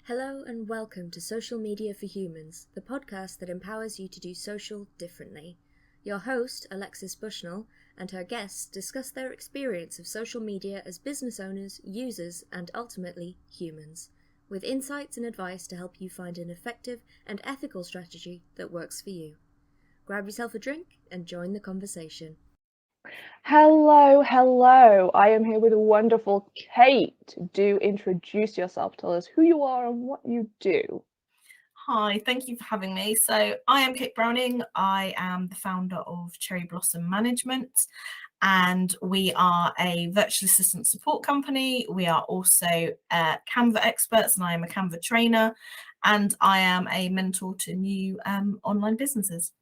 Hello and welcome to Social Media for Humans, the podcast that empowers you to do social differently. Your host, Alexis Bushnell, and her guests discuss their experience of social media as business owners, users, and ultimately humans, with insights and advice to help you find an effective and ethical strategy that works for you. Grab yourself a drink and join the conversation. Hello. I am here with a wonderful Kate. Do introduce yourself. Tell us who you are and what you do. Hi, thank you for having me. So I am Kate Browning. I am the founder of Cherry Blossom Management, and we are a virtual assistant support company. We are also Canva experts, and I am a Canva trainer, and I am a mentor to new online businesses.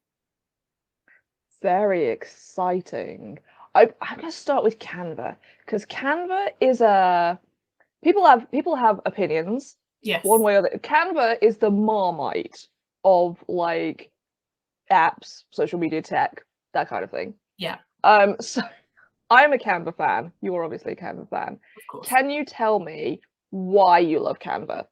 Very exciting. I'm going to start with Canva because Canva is a people have opinions. Yes. One way or the other. Canva is the Marmite of like apps, social media tech, that kind of thing. Yeah. So I'm a Canva fan. You are obviously a Canva fan. Of course. Can you tell me why you love Canva?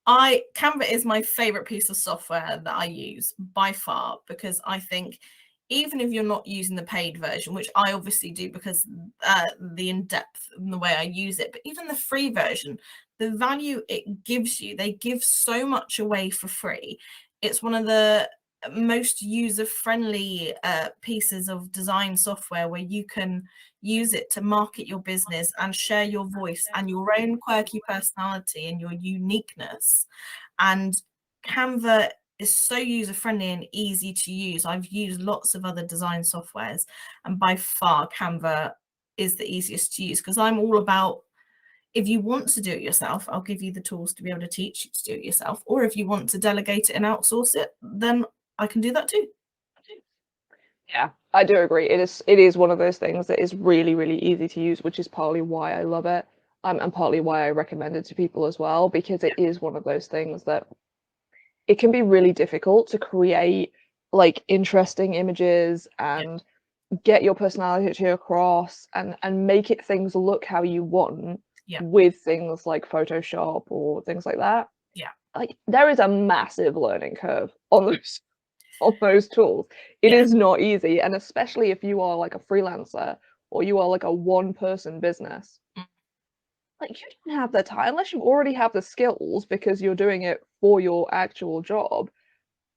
Canva is my favorite piece of software that I use by far, because I think even if you're not using the paid version, which I obviously do because the in-depth and the way I use it, but even the free version, the value it gives you, they give so much away for free. It's one of the most user-friendly pieces of design software where you can use it to market your business and share your voice and your own quirky personality and your uniqueness. And Canva is so user-friendly and easy to use. I've used lots of other design softwares, and by far Canva is the easiest to use, because I'm all about, if you want to do it yourself, I'll give you the tools to be able to teach you to do it yourself. Or if you want to delegate it and outsource it, then I can do that too. Yeah, I do agree. It is one of those things that is really, really easy to use, which is partly why I love it, and partly why I recommend it to people as well, because it is one of those things that it can be really difficult to create like interesting images and get your personality across and make it things look how you want with things like Photoshop or things like that. Yeah. Like there is a massive learning curve on those tools. It is not easy, and especially if you are like a freelancer or you are like a one-person business. Like you don't have the time unless you already have the skills because you're doing it for your actual job.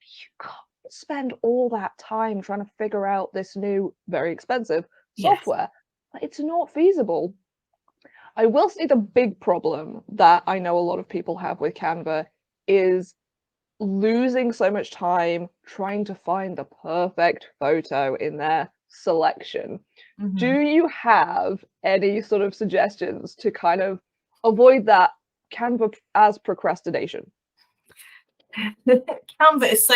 You can't spend all that time trying to figure out this new, very expensive software. Like, it's not feasible. I will say the big problem that I know a lot of people have with Canva is losing so much time trying to find the perfect photo in their selection. Do you have any sort of suggestions to kind of avoid that Canva as procrastination? Canva is so,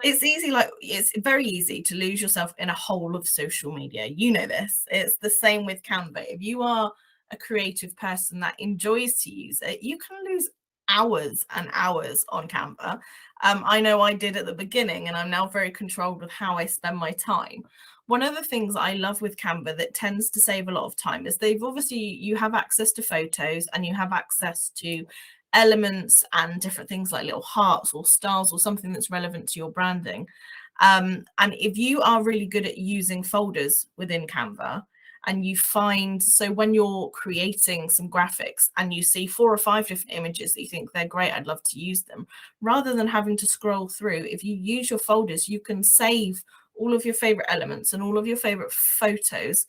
it's easy, like it's very easy to lose yourself in a hole of social media. You know this. It's the same with Canva. If you are a creative person that enjoys to use it, you can lose hours and hours on Canva. I know I did at the beginning, and I'm now very controlled with how I spend my time. One of the things I love with Canva that tends to save a lot of time is you have access to photos and you have access to elements and different things like little hearts or stars or something that's relevant to your branding. And if you are really good at using folders within Canva, and you find, so when you're creating some graphics and you see 4 or 5 different images that you think they're great, I'd love to use them, rather than having to scroll through, if you use your folders, you can save all of your favorite elements and all of your favorite photos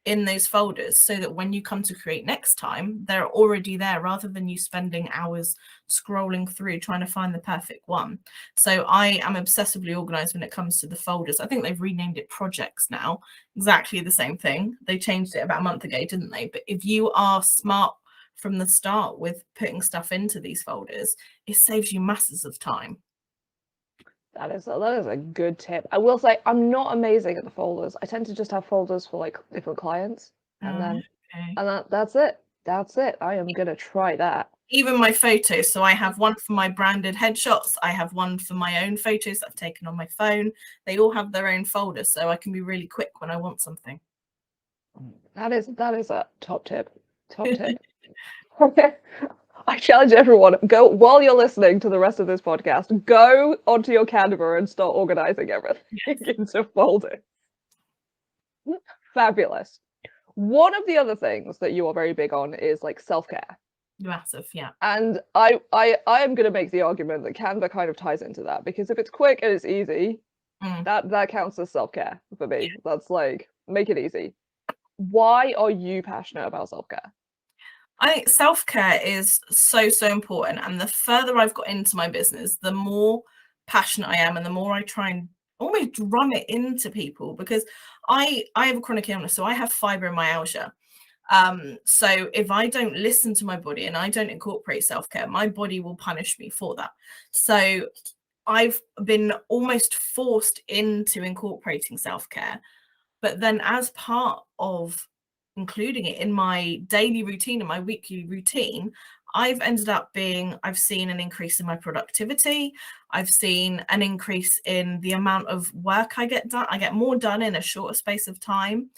in those folders, so that when you come to create next time, they're already there, rather than you spending hours scrolling through trying to find the perfect one. So I am obsessively organized when it comes to the folders. I think they've renamed it projects now, exactly the same thing. They changed it about a month ago, didn't they? But if you are smart from the start with putting stuff into these folders, it saves you masses of time. That is a good tip. I will say I'm not amazing at the folders. I tend to just have folders for like different clients, and that's it. That's it. I am gonna try that. Even my photos. So I have one for my branded headshots. I have one for my own photos that I've taken on my phone. They all have their own folders, so I can be really quick when I want something. That is a top tip. Top tip. Okay. I challenge everyone, go while you're listening to the rest of this podcast, go onto your Canva and start organizing everything into folders. Fabulous. One of the other things that you are very big on is like self-care. Massive, yeah. And I am going to make the argument that Canva kind of ties into that, because if it's quick and it's easy, that counts as self-care for me. Yeah. That's like, make it easy. Why are you passionate about self-care? I think self-care is so important, and the further I've got into my business, the more passionate I am, and the more I try and almost drum it into people, because I have a chronic illness, so I have fibromyalgia. So if I don't listen to my body and I don't incorporate self-care, my body will punish me for that. So I've been almost forced into incorporating self-care, but then as part of including it in my daily routine and my weekly routine, I've seen an increase in my productivity. I've seen an increase in the amount of work I get done. I get more done in a shorter space of time.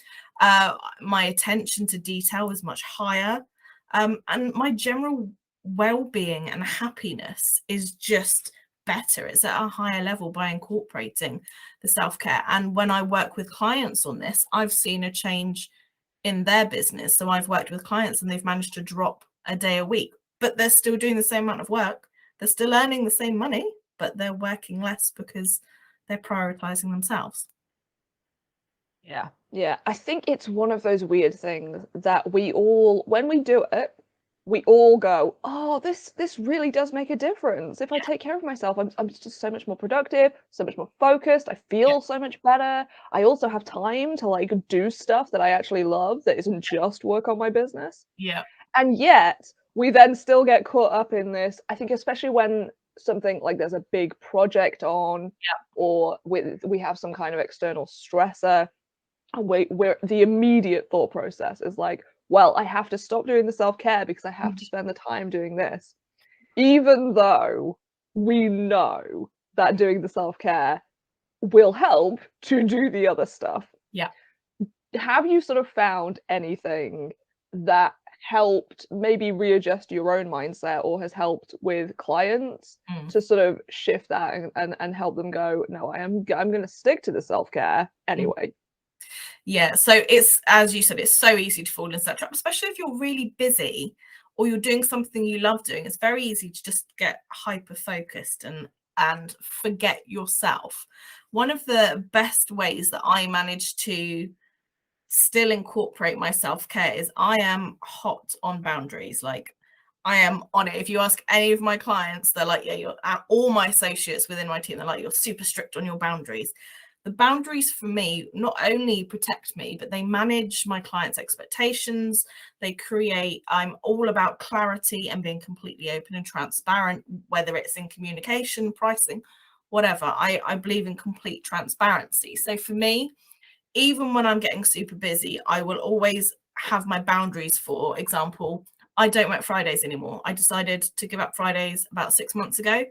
My attention to detail is much higher. And my general well-being and happiness is just better. It's at a higher level by incorporating the self-care. And when I work with clients on this, I've seen a change in their business. So I've worked with clients and they've managed to drop a day a week, but they're still doing the same amount of work. They're still earning the same money, but they're working less because they're prioritizing themselves. Yeah. I think it's one of those weird things that we all, when we do it, we all go, oh, this really does make a difference. If I take care of myself, I'm just so much more productive, so much more focused. I feel so much better. I also have time to like do stuff that I actually love that isn't just work on my business. Yeah. And yet we then still get caught up in this. I think especially when something like there's a big project on, or we have some kind of external stressor, and we're the immediate thought process is like, well, I have to stop doing the self-care because I have to spend the time doing this, even though we know that doing the self-care will help to do the other stuff. Yeah. Have you sort of found anything that helped maybe readjust your own mindset, or has helped with clients to sort of shift that and help them go, no, I'm going to stick to the self-care anyway? Yeah, so it's, as you said, it's so easy to fall into that trap, especially if you're really busy or you're doing something you love doing. It's very easy to just get hyper focused and forget yourself. One of the best ways that I manage to still incorporate my self-care is I am hot on boundaries. Like, I am on it. If you ask any of my clients, they're like, yeah, you're all my associates within my team, they're like, you're super strict on your boundaries. The boundaries for me not only protect me, but they manage my clients' expectations. I'm all about clarity and being completely open and transparent, whether it's in communication, pricing, whatever. I believe in complete transparency. So for me, even when I'm getting super busy, I will always have my boundaries. For example, I don't work Fridays anymore. I decided to give up Fridays about 6 months ago.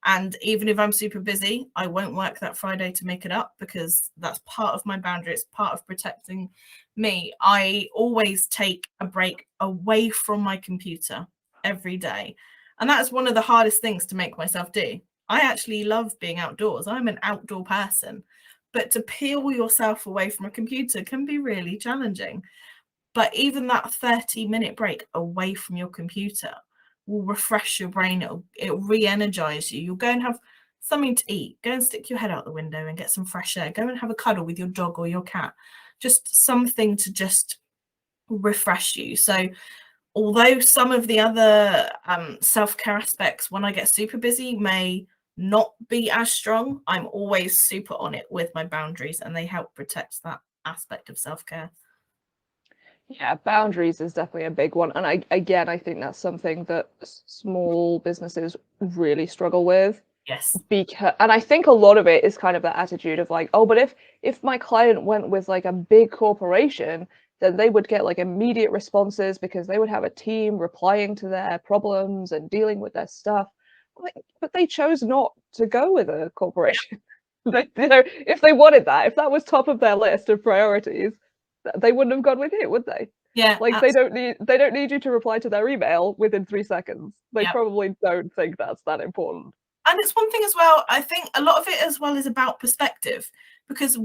And even if I'm super busy, I won't work that Friday to make it up, because that's part of my boundary. It's part of protecting me. I always take a break away from my computer every day. And that's one of the hardest things to make myself do. I actually love being outdoors. I'm an outdoor person. But to peel yourself away from a computer can be really challenging. But even that 30-minute break away from your computer will refresh your brain. It'll re-energize you. You'll go and have something to eat. Go and stick your head out the window and get some fresh air. Go and have a cuddle with your dog or your cat. Just something to just refresh you. So although some of the other self-care aspects, when I get super busy, may not be as strong, I'm always super on it with my boundaries, and they help protect that aspect of self-care. Yeah, boundaries is definitely a big one. And I think that's something that small businesses really struggle with. Yes. And I think a lot of it is kind of that attitude of like, oh, but if my client went with like a big corporation, then they would get like immediate responses because they would have a team replying to their problems and dealing with their stuff. But they chose not to go with a corporation. If they wanted that, if that was top of their list of priorities, they wouldn't have gone with it, would they? Yeah, Like they don't need you to reply to their email within 3 seconds. They Yep. probably don't think that's that important. And it's one thing as well, I think a lot of it as well is about perspective, because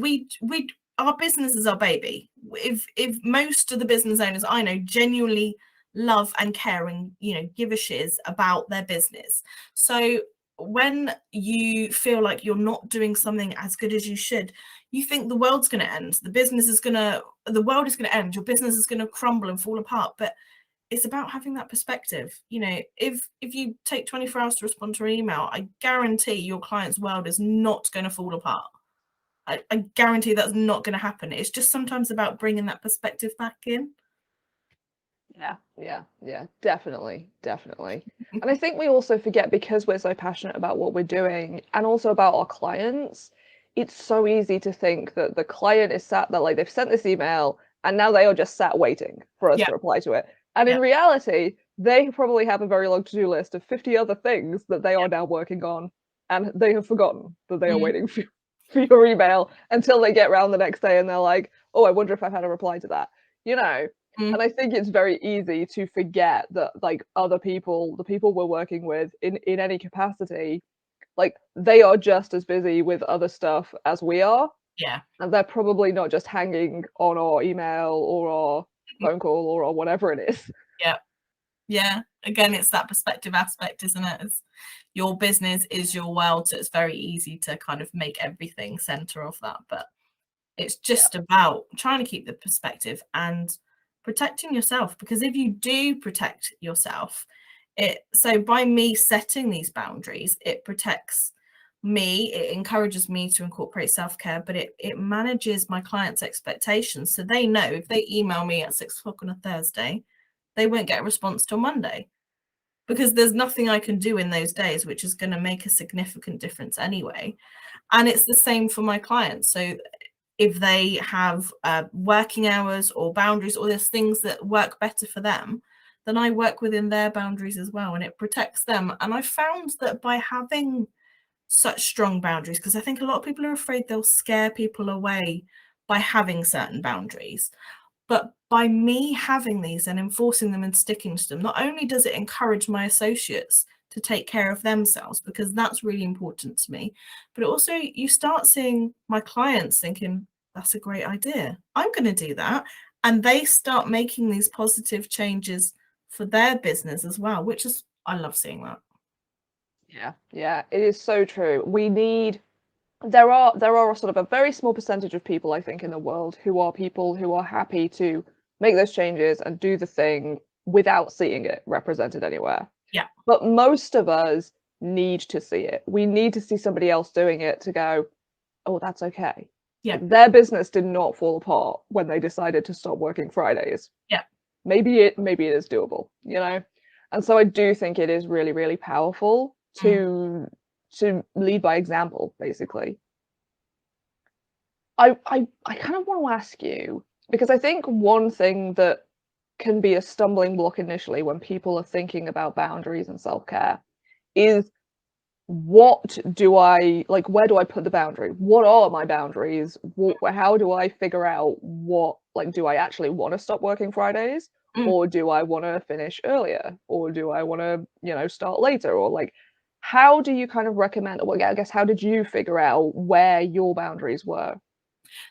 our business is our baby. If most of the business owners I know genuinely love and care and, you know, give a shiz about their business. So when you feel like you're not doing something as good as you should, you think the world's going to end, the world is going to end, your business is going to crumble and fall apart. But it's about having that perspective. You know, if you take 24 hours to respond to an email, I guarantee your client's world is not going to fall apart. I guarantee that's not going to happen. It's just sometimes about bringing that perspective back in. Yeah, definitely. And I think we also forget, because we're so passionate about what we're doing and also about our clients, it's so easy to think that the client is sat there, like they've sent this email and now they are just sat waiting for us to reply to it. And in reality, they probably have a very long to-do list of 50 other things that they are now working on, and they have forgotten that they are waiting for your email until they get round the next day and they're like, oh, I wonder if I've had a reply to that, you know? And I think it's very easy to forget that, like, other people, the people we're working with in any capacity, like, they are just as busy with other stuff as we are. Yeah. And they're probably not just hanging on our email or our phone call or whatever it is. Yeah. Again, it's that perspective aspect, isn't it? Your business is your world, so it's very easy to kind of make everything center of that. But it's just about trying to keep the perspective and protecting yourself, because if you do protect yourself, so by me setting these boundaries, it protects me, it encourages me to incorporate self-care, but it manages my clients' expectations, so they know if they email me at 6 o'clock on a Thursday, they won't get a response till Monday, because there's nothing I can do in those days which is going to make a significant difference anyway. And it's the same for my clients. So if they have working hours or boundaries, or there's things that work better for them, then I work within their boundaries as well, and it protects them. And I found that by having such strong boundaries, because I think a lot of people are afraid they'll scare people away by having certain boundaries, but by me having these and enforcing them and sticking to them, not only does it encourage my associates to take care of themselves, because that's really important to me, but also you start seeing my clients thinking, that's a great idea, I'm going to do that. And they start making these positive changes for their business as well, which is, I love seeing that. Yeah, it is so true. There are sort of a very small percentage of people, I think, in the world who are people who are happy to make those changes and do the thing without seeing it represented anywhere. Yeah. But most of us need to see it. We need to see somebody else doing it to go, oh, that's okay. Yeah. Their business did not fall apart when they decided to stop working Fridays. Yeah. Maybe it is doable, you know? And so I do think it is really, really powerful to lead by example, basically. I kind of want to ask you, because I think one thing that can be a stumbling block initially when people are thinking about boundaries and self-care is, what do I, like, where do I put the boundary? What are my boundaries? How do I figure out what, like, do I actually want to stop working Fridays? Or do I want to finish earlier? Or do I want to, you know, start later? Or, like, how do you kind of recommend, well, I guess, how did you figure out where your boundaries were?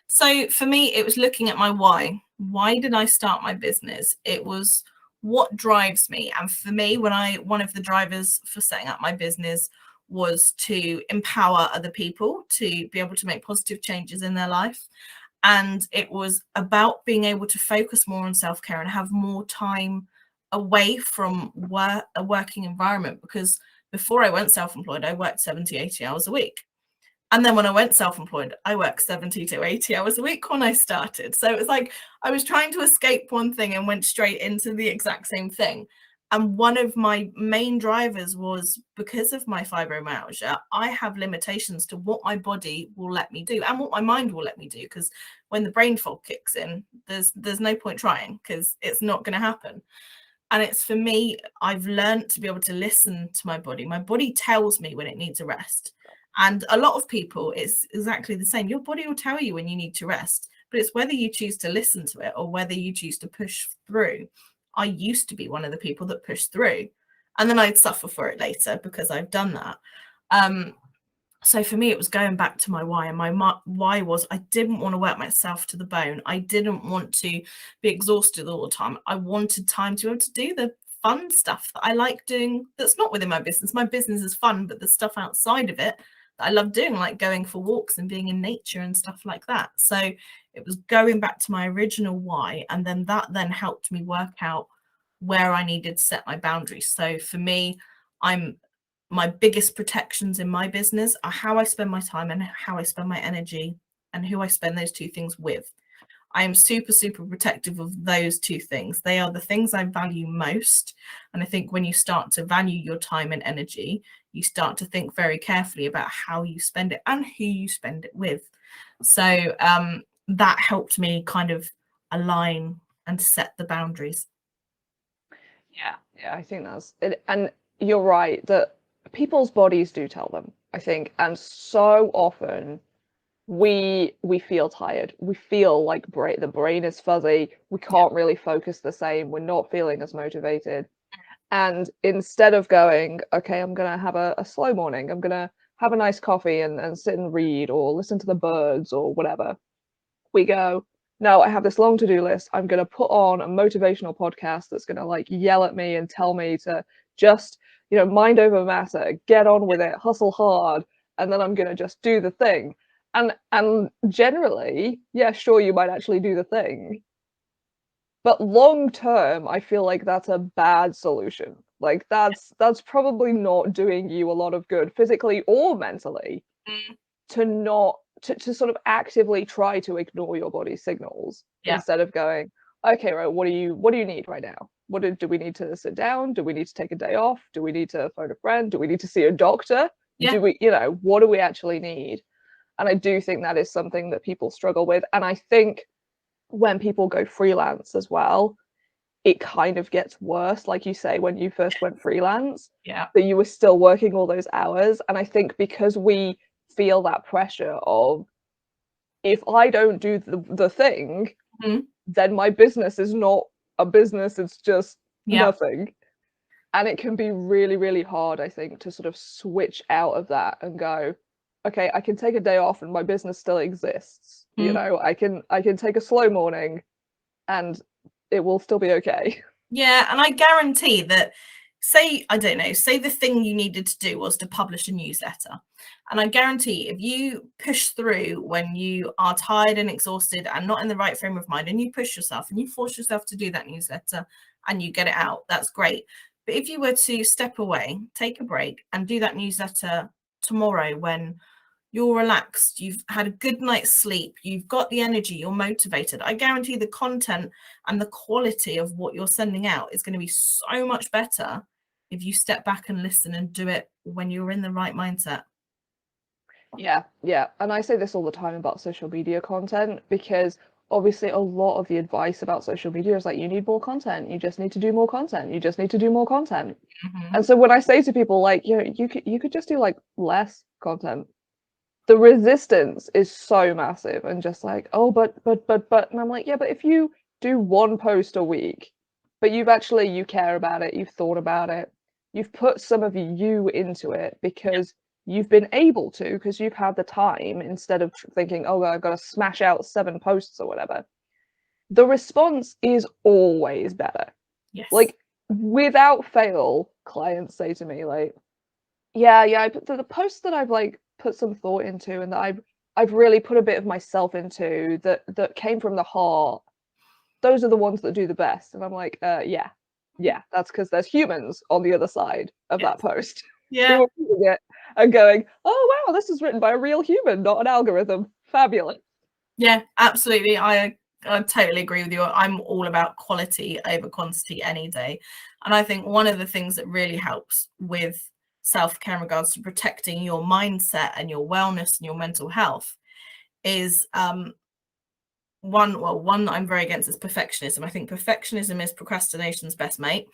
So for me, it was looking at my why. Why did I start my business? It was what drives me. And for me, one of the drivers for setting up my business was to empower other people to be able to make positive changes in their life. And it was about being able to focus more on self-care and have more time away from a working environment, because before I went self-employed, I worked 70, 80 hours a week. And then when I went self-employed, I worked 70 to 80 hours a week when I started. So it was like I was trying to escape one thing and went straight into the exact same thing. And one of my main drivers was, because of my fibromyalgia, I have limitations to what my body will let me do and what my mind will let me do. Because when the brain fog kicks in, there's no point trying, because it's not going to happen. And it's, for me, I've learned to be able to listen to my body. My body tells me when it needs a rest. And a lot of people, it's exactly the same. Your body will tell you when you need to rest. but it's whether you choose to listen to it or whether you choose to push through. I used to be one of the people that pushed through, and then I'd suffer for it later because I've done that. So for me, it was going back to my why, and my why was I didn't want to work myself to the bone. I didn't want to be exhausted all the time. I wanted time to be able to do the fun stuff that I like doing that's not within my business. My business is fun, but the stuff outside of it that I love doing, like going for walks and being in nature and stuff like that. So it was going back to my original why, and then that then helped me work out where I needed to set my boundaries. So for me, my biggest protections in my business are how I spend my time and how I spend my energy and who I spend those two things with. I am super, super protective of those two things. They are the things I value most. And I think when you start to value your time and energy, you start to think very carefully about how you spend it and who you spend it with. So that helped me kind of align and set the boundaries. Yeah, I think that's it. And you're right that people's bodies do tell them, I think. And so often we feel tired. We feel like the brain is fuzzy. We can't really focus the same. We're not feeling as motivated. And instead of going, okay, I'm going to have a slow morning, I'm going to have a nice coffee and sit and read or listen to the birds or whatever, we go, no, I have this long to-do list. I'm going to put on a motivational podcast that's going to like yell at me and tell me to just, mind over matter, get on with it, hustle hard, and then I'm going to just do the thing. And generally, yeah, sure, you might actually do the thing. But long term, I feel like that's a bad solution. Like that's probably not doing you a lot of good physically or mentally to sort of actively try to ignore your body's signals instead of going, okay, right, what do you need right now? Do we need to sit down? Do we need to take a day off? Do we need to phone a friend? Do we need to see a doctor? Do we, what do we actually need? And I do think that is something that people struggle with. And I think when people go freelance as well, it kind of gets worse. Like you say, when you first went freelance, that you were still working all those hours. And I think because we feel that pressure of, if I don't do the thing, then my business is not a business, it's just nothing. And it can be really, really hard, I think, to sort of switch out of that and go, okay, I can take a day off and my business still exists. I can take a slow morning and it will still be okay. Yeah, and I guarantee that, say the thing you needed to do was to publish a newsletter. And I guarantee if you push through when you are tired and exhausted and not in the right frame of mind, and you push yourself and you force yourself to do that newsletter and you get it out, that's great. But if you were to step away, take a break and do that newsletter tomorrow when you're relaxed, you've had a good night's sleep, you've got the energy, you're motivated, I guarantee the content and the quality of what you're sending out is going to be so much better if you step back and listen and do it when you're in the right mindset. Yeah. And I say this all the time about social media content, because obviously a lot of the advice about social media is like, you need more content, you just need to do more content, you just need to do more content. And so when I say to people like, you could just do like less content, the resistance is so massive and just like, oh, but, and I'm like, yeah, but if you do one post a week, but you care about it, you've thought about it, you've put some of you into it because you've been able to, because you've had the time, instead of thinking, oh, I've got to smash out 7 posts or whatever, the response is always better. Yes. Like, without fail, clients say to me like, yeah, the posts that I've like put some thought into and that I've really put a bit of myself into, that came from the heart, those are the ones that do the best. And I'm like, yeah, that's because there's humans on the other side of that post who are reading it and going, oh wow, this is written by a real human, not an algorithm. Fabulous. Yeah, absolutely. I totally agree with you. I'm all about quality over quantity any day. And I think one of the things that really helps with self-care in regards to protecting your mindset and your wellness and your mental health is one I'm very against is perfectionism. I think perfectionism is procrastination's best mate.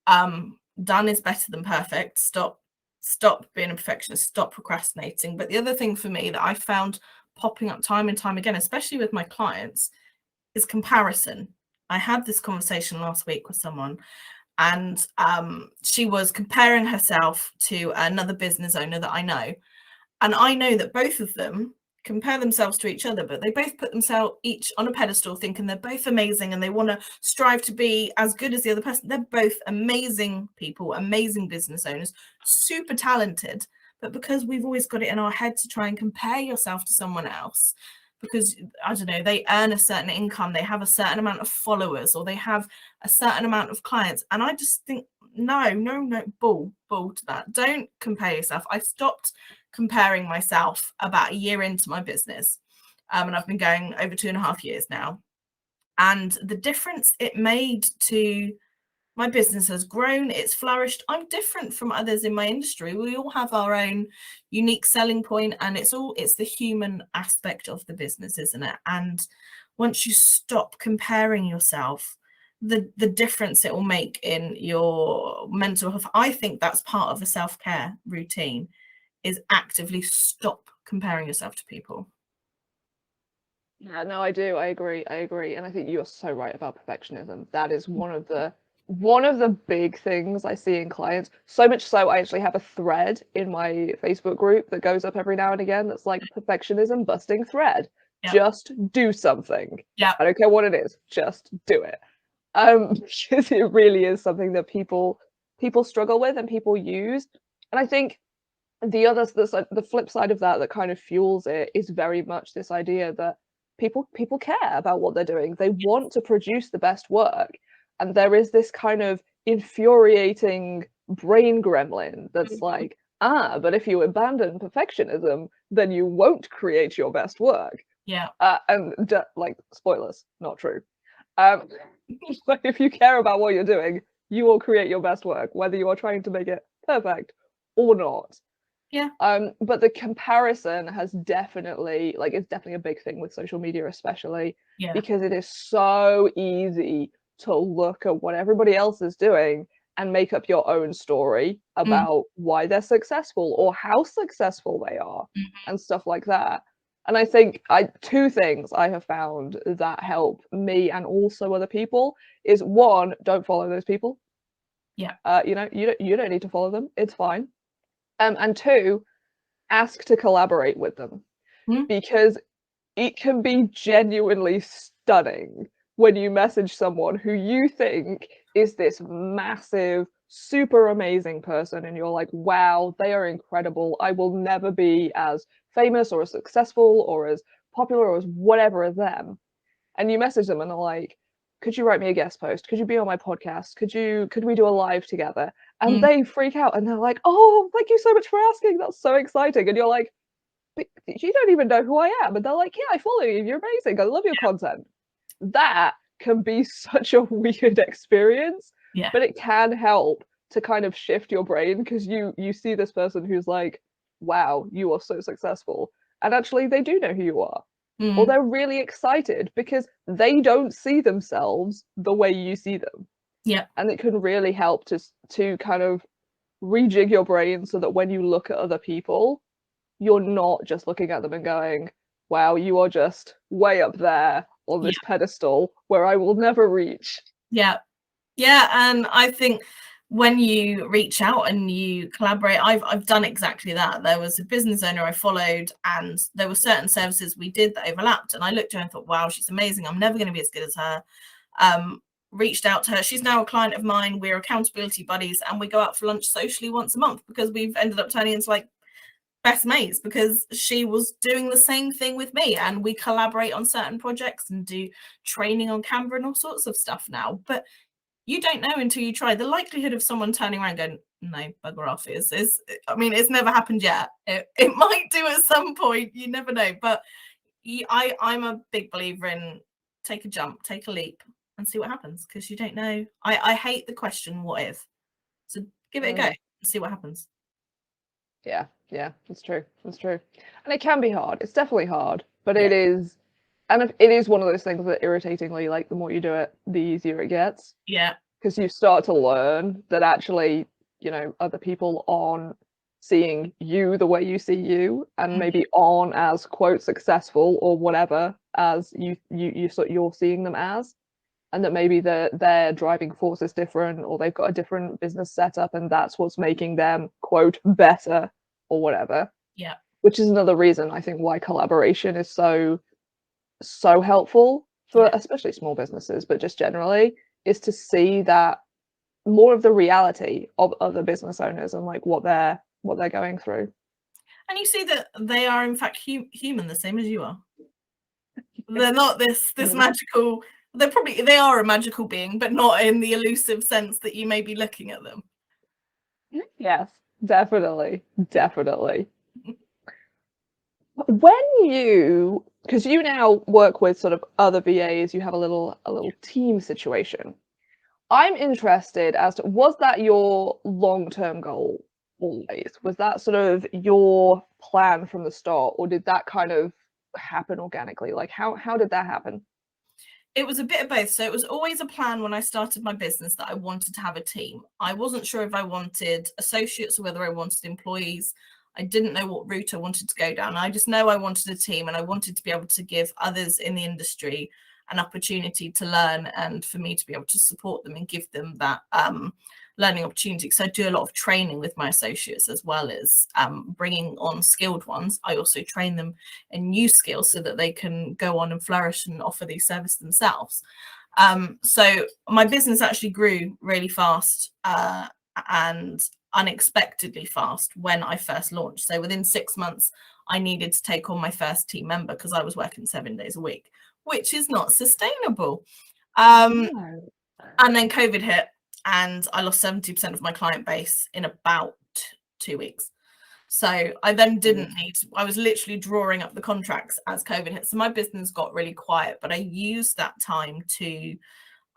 Done is better than perfect. Stop being a perfectionist, stop procrastinating. But the other thing for me that I found popping up time and time again, especially with my clients, is comparison. I had this conversation last week with someone, and she was comparing herself to another business owner that I know. And I know that both of them compare themselves to each other, but they both put themselves each on a pedestal thinking they're both amazing and they want to strive to be as good as the other person. They're both amazing people, amazing business owners, super talented. But because we've always got it in our head to try and compare yourself to someone else, because I don't know, they earn a certain income, they have a certain amount of followers, or they have a certain amount of clients. And I just think, no, bull to that. Don't compare yourself. I stopped comparing myself about a year into my business. And I've been going over 2.5 years now. And the difference it made to my business has grown, it's flourished. I'm different from others in my industry. We all have our own unique selling point, and it's the human aspect of the business, isn't it? And once you stop comparing yourself, the difference it will make in your mental health, I think that's part of a self-care routine, is actively stop comparing yourself to people. Yeah, no, I do. I agree. And I think you're so right about perfectionism. That is one of the big things I see in clients. So much so, I actually have a thread in my Facebook group that goes up every now and again that's like perfectionism busting thread. Yep. Just do something. Yeah. I don't care what it is. Just do it. Because it really is something that people struggle with and people use. And I think the flip side of that kind of fuels it is very much this idea that people care about what they're doing. They want to produce the best work. And there is this kind of infuriating brain gremlin that's like, but if you abandon perfectionism, then you won't create your best work. Yeah. And like, spoilers, not true. But if you care about what you're doing, you will create your best work, whether you are trying to make it perfect or not. Yeah. But the comparison has definitely, like, it's definitely a big thing with social media, especially because it is so easy to look at what everybody else is doing and make up your own story about why they're successful or how successful they are and stuff like that. And I think two things I have found that help me and also other people is, one, don't follow those people. Yeah. You don't need to follow them. It's fine. And two, ask to collaborate with them, because it can be genuinely stunning when you message someone who you think is this massive, super amazing person, and you're like, wow, they are incredible. I will never be as famous or as successful or as popular or as whatever as them. And you message them and they're like, could you write me a guest post? Could you be on my podcast? Could we do a live together? And they freak out and they're like, oh, thank you so much for asking. That's so exciting. And you're like, but you don't even know who I am. And they're like, yeah, I follow you. You're amazing. I love your content. That can be such a weird experience, but it can help to kind of shift your brain, because you see this person who's like, wow, you are so successful. And actually they do know who you are. Or they're really excited because they don't see themselves the way you see them. Yeah. And it can really help to kind of rejig your brain so that when you look at other people, you're not just looking at them and going, wow, you are just way up there on this pedestal where I will never reach. Yeah. And I think when you reach out and you collaborate, I've done exactly that. There was a business owner I followed, and there were certain services we did that overlapped, and I looked at her and thought, wow, she's amazing. I'm never going to be as good as her. Reached out to her. She's now a client of mine. We're accountability buddies, and we go out for lunch socially once a month, because we've ended up turning into like best mates, because she was doing the same thing with me, and we collaborate on certain projects and do training on Canva and all sorts of stuff now. But you don't know until you try. The likelihood of someone turning around going, no, bugger off, is I mean, it's never happened yet. It might do at some point. You never know. But I'm a big believer in take a jump, take a leap, and see what happens, because you don't know. I hate the question, what if? So give it a go and see what happens. Yeah, that's true. And it can be hard. It's definitely hard, but it is. And it is one of those things that, irritatingly, like, the more you do it, the easier it gets. Yeah. Because you start to learn that actually, other people aren't seeing you the way you see you, and maybe aren't as quote successful or whatever as you're seeing them as, and that maybe their driving force is different, or they've got a different business setup, and that's what's making them quote better or whatever. Yeah. Which is another reason I think why collaboration is so helpful for especially small businesses, but just generally, is to see that more of the reality of other business owners and like what they're going through. And you see that they are in fact human, the same as you are. They're not this magical. They are a magical being, but not in the elusive sense that you may be looking at them. Yes, definitely. When because you now work with sort of other VAs, you have a little team situation. I'm interested as to, was that your long-term goal always? Was that sort of your plan from the start, or did that kind of happen organically? Like how did that happen? It was a bit of both. So it was always a plan when I started my business that I wanted to have a team. I wasn't sure if I wanted associates or whether I wanted employees. I didn't know what route I wanted to go down. I just know I wanted a team, and I wanted to be able to give others in the industry an opportunity to learn, and for me to be able to support them and give them that learning opportunity. So I do a lot of training with my associates, as well as bringing on skilled ones. I also train them in new skills so that they can go on and flourish and offer these services themselves. So my business actually grew really fast and unexpectedly fast when I first launched. So within 6 months, I needed to take on my first team member because I was working 7 days a week, which is not sustainable. And then COVID hit, and I lost 70% of my client base in about 2 weeks. So I then I was literally drawing up the contracts as COVID hit. So my business got really quiet, but I used that time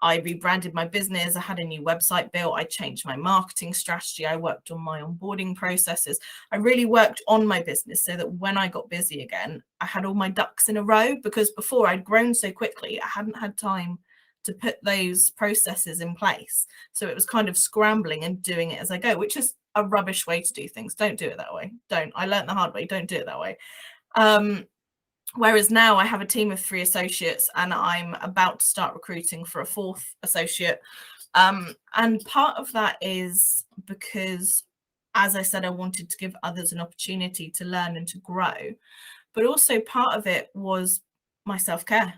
I rebranded my business. I had a new website built. I changed my marketing strategy. I worked on my onboarding processes. I really worked on my business so that when I got busy again, I had all my ducks in a row, because before I'd grown so quickly, I hadn't had time to put those processes in place. So it was kind of scrambling and doing it as I go, which is a rubbish way to do things. Don't do it that way. I learned the hard way. Don't do it that way. Whereas now I have a team of 3 associates, and I'm about to start recruiting for a 4th associate. And part of that is because, as I said, I wanted to give others an opportunity to learn and to grow. But also part of it was my self-care,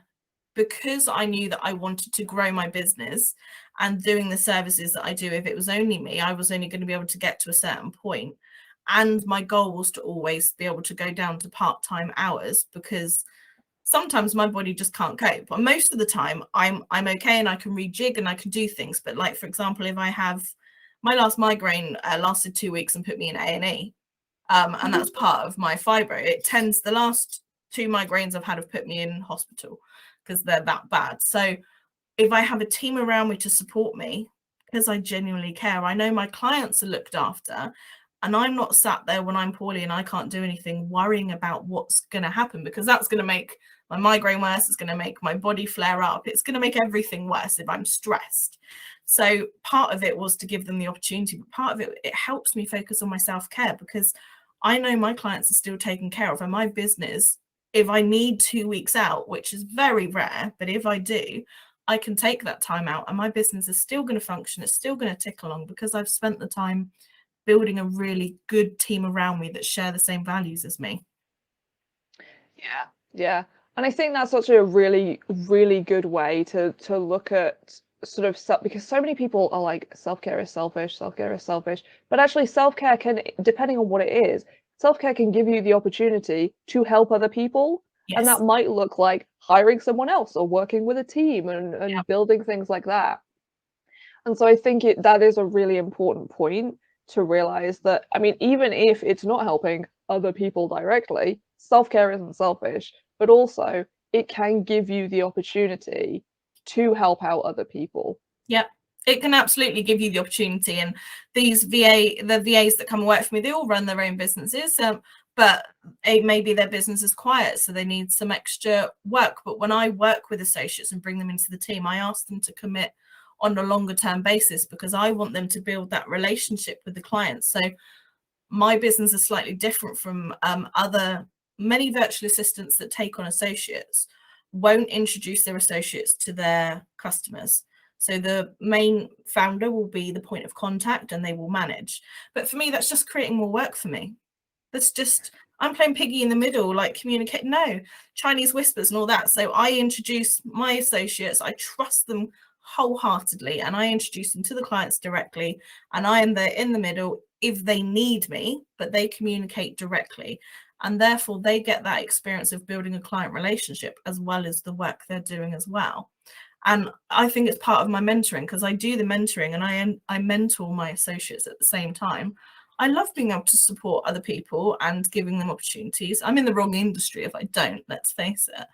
because I knew that I wanted to grow my business and doing the services that I do. If it was only me, I was only going to be able to get to a certain point. And my goal was to always be able to go down to part-time hours, because sometimes my body just can't cope. But most of the time I'm okay, and I can rejig and I can do things. But like, for example, if I have my last migraine lasted 2 weeks and put me in A&E, and that's part of my fibro. The last 2 migraines I've had have put me in hospital because they're that bad. So if I have a team around me to support me, because I genuinely care, I know my clients are looked after, and I'm not sat there when I'm poorly and I can't do anything worrying about what's going to happen, because that's going to make my migraine worse. It's going to make my body flare up. It's going to make everything worse if I'm stressed. So part of it was to give them the opportunity, but part of it helps me focus on my self-care, because I know my clients are still taken care of. And my business, if I need 2 weeks out, which is very rare, but if I do, I can take that time out and my business is still going to function. It's still going to tick along, because I've spent the time building a really good team around me that share the same values as me. Yeah. And I think that's such a really, really good way to look at sort of because so many people are like, self-care is selfish, but actually self-care can, depending on what it is, self-care can give you the opportunity to help other people. Yes. And that might look like hiring someone else or working with a team and building things like that. And so I think that is a really important point to realize that, I mean, even if it's not helping other people directly, self-care isn't selfish, but also it can give you the opportunity to help out other people. Yeah, it can absolutely give you the opportunity. And the VAs that come and work for me, they all run their own businesses, but maybe their business is quiet, so they need some extra work. But when I work with associates and bring them into the team, I ask them to commit on a longer term basis, because I want them to build that relationship with the clients. So my business is slightly different from many virtual assistants that take on associates won't introduce their associates to their customers. So the main founder will be the point of contact and they will manage. But for me, that's just creating more work for me. That's just, I'm playing piggy in the middle, like communicate, no, Chinese whispers and all that. So I introduce my associates, I trust them wholeheartedly, and I introduce them to the clients directly. And I am there in the middle if they need me, but they communicate directly. And therefore they get that experience of building a client relationship as well as the work they're doing as well. And I think it's part of my mentoring, because I do the mentoring and I mentor my associates at the same time. I love being able to support other people and giving them opportunities. I'm in the wrong industry if I don't, let's face it.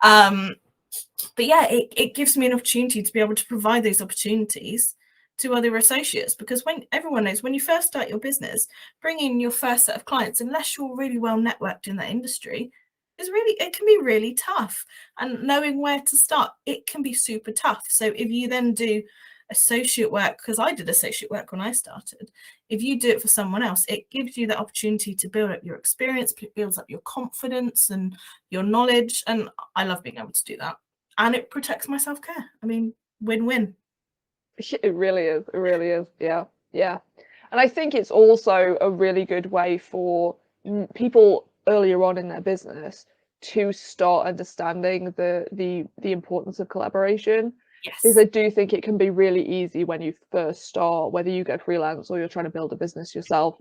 But yeah, it gives me an opportunity to be able to provide those opportunities to other associates, because when everyone knows, when you first start your business, bringing in your first set of clients, unless you're really well networked in that industry, it can be really tough. And knowing where to start, it can be super tough. So if you then do associate work, because I did associate work when I started, if you do it for someone else, it gives you that opportunity to build up your experience, builds up your confidence and your knowledge. And I love being able to do that. And it protects my self-care. I mean, win-win. It really is. It really is. Yeah. Yeah. And I think it's also a really good way for people earlier on in their business to start understanding the importance of collaboration. Yes. Because I do think it can be really easy when you first start, whether you go freelance or you're trying to build a business yourself.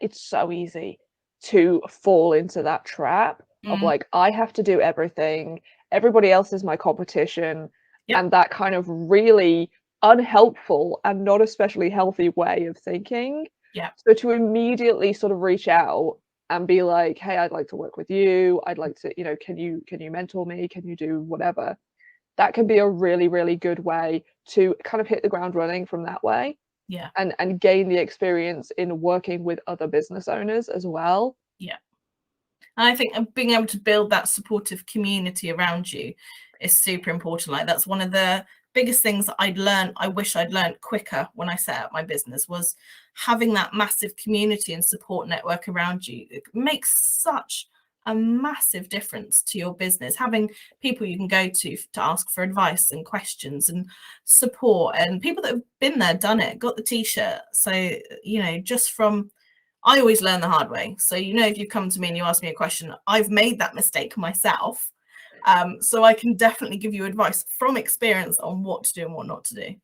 It's so easy to fall into that trap of like, I have to do everything. Everybody else is my competition. Yep. And that kind of really unhelpful and not especially healthy way of thinking. Yeah. So to immediately sort of reach out and be like, hey, I'd like to work with you. I'd like to, can you mentor me? Can you do whatever? That can be a really, really good way to kind of hit the ground running from that way. Yeah. And gain the experience in working with other business owners as well. Yeah. And I think being able to build that supportive community around you is super important. Like, that's one of the biggest things that I wish I'd learned quicker when I set up my business, was having that massive community and support network around you. It makes such a massive difference to your business, having people you can go to ask for advice and questions and support, and people that have been there, done it, got the t-shirt. So just from, I always learn the hard way. So if you come to me and you ask me a question, I've made that mistake myself, so I can definitely give you advice from experience on what to do and what not to do.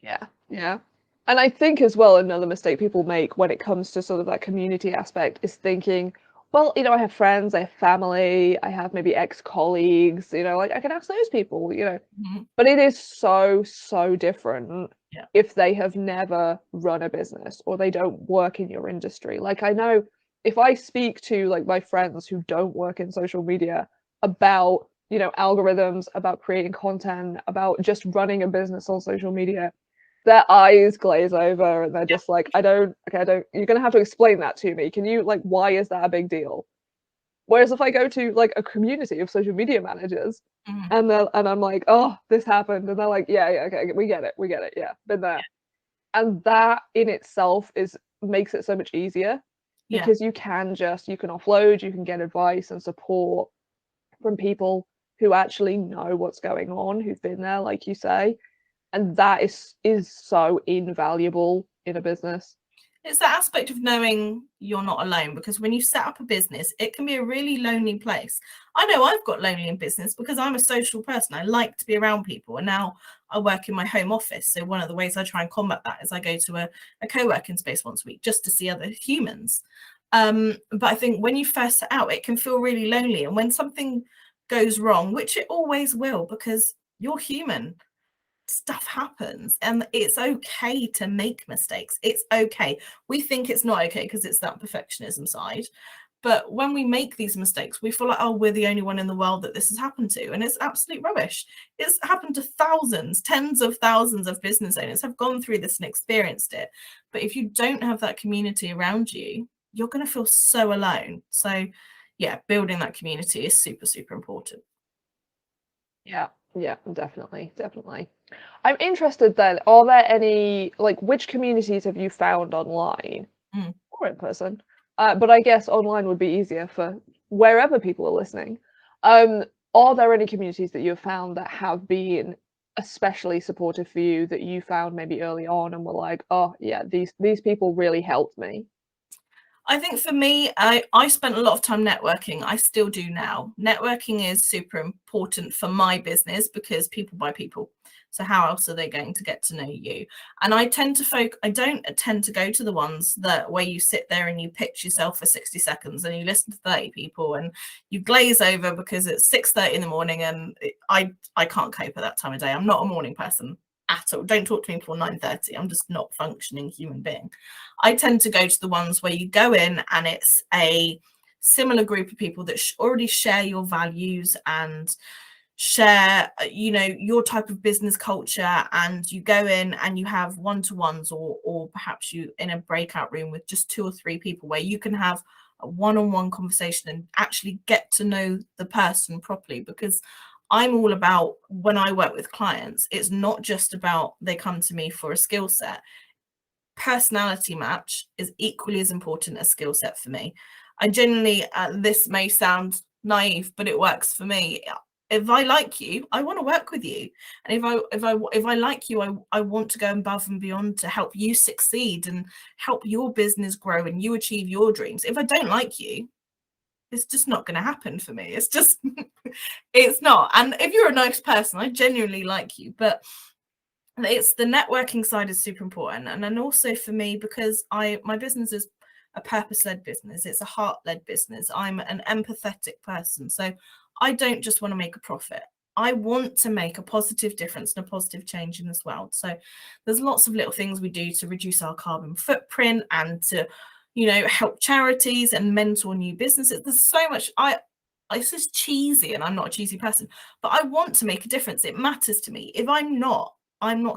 Yeah. And I think as well, another mistake people make when it comes to sort of that community aspect is thinking, well, I have friends, I have family, I have maybe ex-colleagues, like I can ask those people, Mm-hmm. But it is so, so different Yeah. if they have never run a business or they don't work in your industry. Like, I know if I speak to like my friends who don't work in social media about, algorithms, about creating content, about just running a business on social media, their eyes glaze over and they're just like, I don't, you're going to have to explain that to me. Can you, like, why is that a big deal? Whereas if I go to like a community of social media managers and I'm like, oh, this happened. And they're like, yeah, okay, we get it. Yeah, been there. And that in itself makes it so much easier because you can offload, you can get advice and support from people who actually know what's going on, who've been there, like you say. And that is so invaluable in a business. It's that aspect of knowing you're not alone, because when you set up a business, it can be a really lonely place. I know I've got lonely in business because I'm a social person. I like to be around people, and now I work in my home office. So one of the ways I try and combat that is I go to a co-working space once a week just to see other humans. But I think when you first set out, it can feel really lonely. And when something goes wrong, which it always will, because you're human, stuff happens, and it's okay to make mistakes. It's okay. We think it's not okay because it's that perfectionism side, but when we make these mistakes, we feel like, oh, we're the only one in the world that this has happened to, and it's absolute rubbish. It's happened to thousands, tens of thousands of business owners have gone through this and experienced it. But if you don't have that community around you, you're going to feel so alone. So yeah, building that community is super, super important. Yeah, definitely. I'm interested then, are there any, like, which communities have you found online or in person. But I guess online would be easier for wherever people are listening. Are there any communities that you've found that have been especially supportive for you, that you found maybe early on and were like, oh yeah, these people really helped me? I think for me, I spent a lot of time networking. I still do now. Networking is super important for my business because people buy people. So how else are they going to get to know you? And I tend to I don't tend to go to the ones that where you sit there and you pitch yourself for 60 seconds and you listen to 30 people and you glaze over because it's 6:30 in the morning and I can't cope at that time of day. I'm not a morning person at all. Don't talk to me before 9:30. I'm just not a functioning human being. I tend to go to the ones where you go in and it's a similar group of people that already share your values and share, you know, your type of business culture, and you go in and you have one-to-ones or perhaps you in a breakout room with just 2 or 3 people where you can have a one-on-one conversation and actually get to know the person properly. Because I'm all about, when I work with clients, it's not just about they come to me for a skill set. Personality match is equally as important as skill set for me. I genuinely, this may sound naive, but it works for me. If I like you, I want to work with you, and if I like you, I want to go above and beyond to help you succeed and help your business grow and you achieve your dreams. If I don't like you, it's just not going to happen for me. It's just it's not. And if you're a nice person, I genuinely like you, but it's the networking side is super important. And then also for me, because my business is a purpose-led business, it's a heart-led business, I'm an empathetic person, so I don't just want to make a profit. I want to make a positive difference and a positive change in this world. So there's lots of little things we do to reduce our carbon footprint and to, you know, help charities and mentor new businesses. There's so much. This is cheesy and I'm not a cheesy person, but I want to make a difference. It matters to me. If I'm not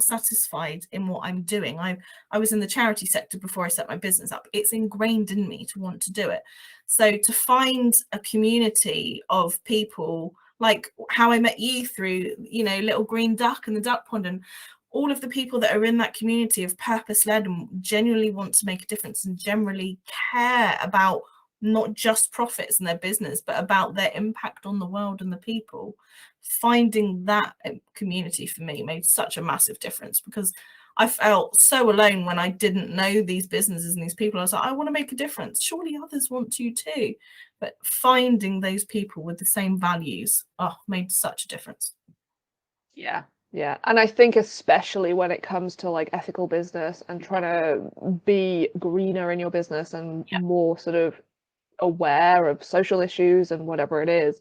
satisfied in what I'm doing. I was in the charity sector before I set my business up. It's ingrained in me to want to do it. So to find a community of people, like how I met you through, you know, Little Green Duck and the Duck Pond, and all of the people that are in that community of purpose-led and genuinely want to make a difference and generally care about not just profits in their business, but about their impact on the world and the people. Finding that community for me made such a massive difference, because I felt so alone when I didn't know these businesses and these people. I was like, I want to make a difference. Surely others want to too. But finding those people with the same values, made such a difference. Yeah. Yeah. And I think especially when it comes to like ethical business and trying to be greener in your business and more sort of aware of social issues and whatever it is,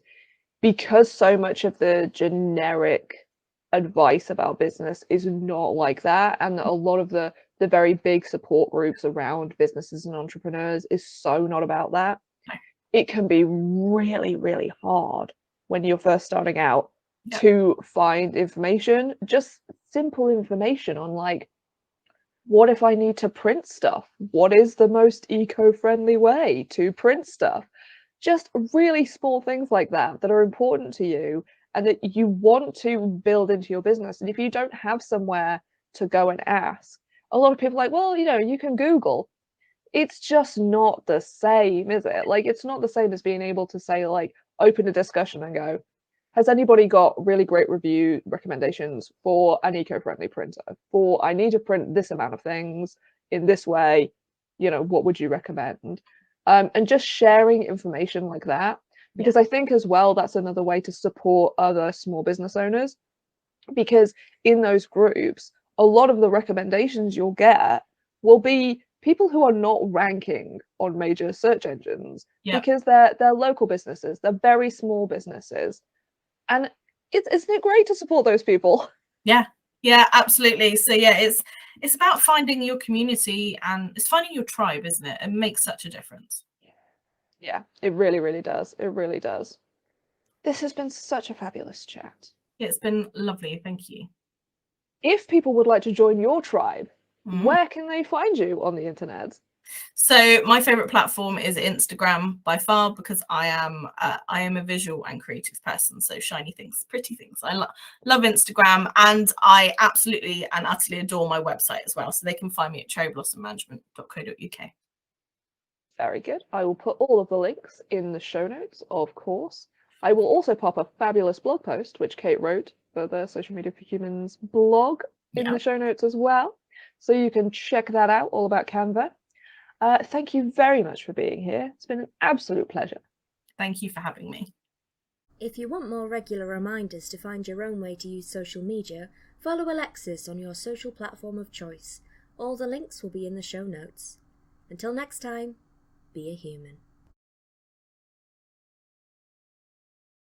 because so much of the generic advice about business is not like that, and a lot of the very big support groups around businesses and entrepreneurs is so not about that. It can be really, really hard when you're first starting out to find information, just simple information on like, what if I need to print stuff? What is the most eco-friendly way to print stuff? Just really small things like that that are important to you and that you want to build into your business. And if you don't have somewhere to go and ask, a lot of people are like, well, you know, you can Google. It's just not the same, is it? Like, it's not the same as being able to say, like, open a discussion and go, has anybody got really great review recommendations for an eco-friendly printer? For I need to print this amount of things in this way, you know, what would you recommend? And just sharing information like that, because I think as well, that's another way to support other small business owners, because in those groups, a lot of the recommendations you'll get will be people who are not ranking on major search engines because they're local businesses, they're very small businesses. And isn't it great to support those people? Yeah, absolutely. So it's about finding your community and it's finding your tribe, isn't it? It makes such a difference. Yeah, it really, really does. It really does. This has been such a fabulous chat. It's been lovely. Thank you. If people would like to join your tribe, where can they find you on the internet? So my favorite platform is Instagram by far, because I am a visual and creative person. So shiny things, pretty things. I love Instagram, and I absolutely and utterly adore my website as well. So they can find me at cherryblossommmanagement.co.uk. Very good. I will put all of the links in the show notes, of course. I will also pop a fabulous blog post, which Kate wrote for the Social Media for Humans blog, in the show notes as well. So you can check that out, all about Canva. Thank you very much for being here. It's been an absolute pleasure. Thank you for having me. If you want more regular reminders to find your own way to use social media, follow Alexis on your social platform of choice. All the links will be in the show notes. Until next time, be a human.